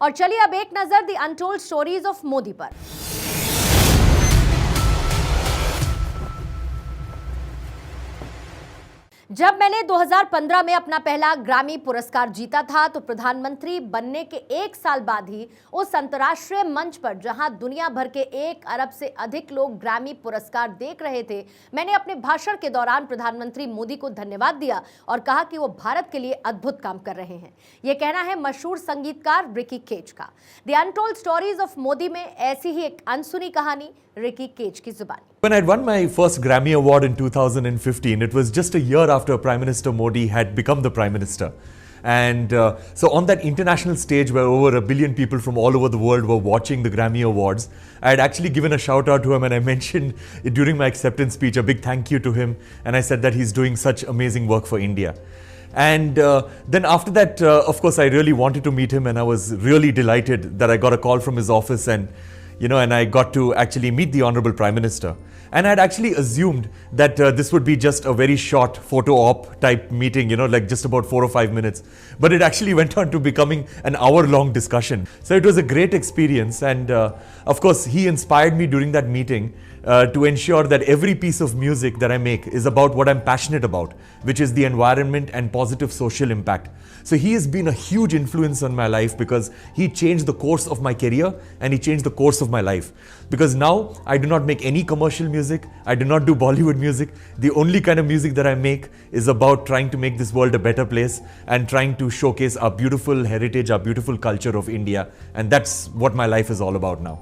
और चलिए अब एक नजर the untold stories of Modi पर। जब मैंने 2015 में अपना पहला ग्रामी पुरस्कार जीता था तो प्रधानमंत्री बनने के एक साल बाद ही उस अंतर्राष्ट्रीय मंच पर जहां दुनिया भर के 1 अरब से अधिक लोग ग्रामी पुरस्कार देख रहे थे, मैंने अपने भाषण के दौरान प्रधानमंत्री मोदी को धन्यवाद दिया और कहा कि वो भारत के लिए अद्भुत काम कर रहे हैं। यह कहना है मशहूर संगीतकार रिकी केज का। The untold stories of Modi में ऐसी ही एक अनसुनी कहानी रिकी केज की जुबानी। When I won my first Grammy Award in 2015, it was just a year after Prime Minister Modi had become the Prime Minister. And so on that international stage where over 1 billion people from all over the world were watching the Grammy Awards, I had actually given a shout out to him, and I mentioned during my acceptance speech a big thank you to him, and I said that he's doing such amazing work for India. And then after that, of course, I really wanted to meet him, and I was really delighted that I got a call from his office, and and I got to actually meet the Honorable Prime Minister. And I had actually assumed that this would be just a very short photo op type meeting, like just about 4 or 5 minutes. But it actually went on to becoming an hour-long discussion. So it was a great experience. And of course, he inspired me during that meeting to ensure that every piece of music that I make is about what I'm passionate about, which is the environment and positive social impact. So he has been a huge influence on my life because he changed the course of my career and he changed the course of my life. Because now I do not make any commercial music, I do not do Bollywood music. The only kind of music that I make is about trying to make this world a better place and trying to showcase our beautiful heritage, our beautiful culture of India. And that's what my life is all about now.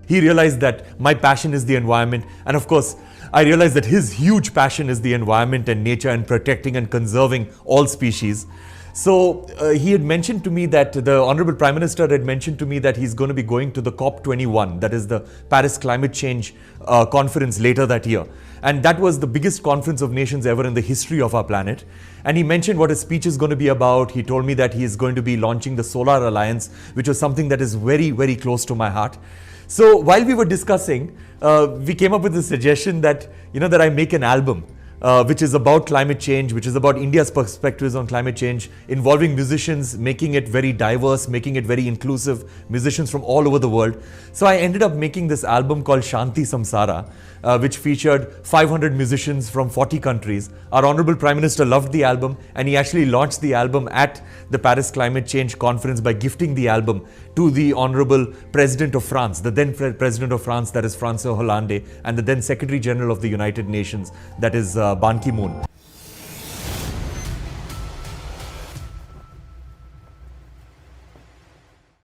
He realized that my passion is the environment, and of course, I realized that his huge passion is the environment and nature and protecting and conserving all species. So he had mentioned to me that the Honorable Prime Minister had mentioned to me that he's going to be going to the COP21, that is the Paris Climate Change conference later that year. And that was the biggest conference of nations ever in the history of our planet. And he mentioned what his speech is going to be about. He told me that he is going to be launching the Solar Alliance, which was something that is very, very close to my heart. So while we were discussing, we came up with the suggestion that, that I make an album which is about climate change, which is about India's perspectives on climate change, involving musicians, making it very diverse, making it very inclusive, musicians from all over the world. So I ended up making this album called Shanti Samsara, which featured 500 musicians from 40 countries. Our Honorable Prime Minister loved the album, and he actually launched the album at the Paris Climate Change Conference by gifting the album to the Honorable President of France, the then President of France, that is François Hollande, and the then Secretary General of the United Nations, that is Ban Ki-moon.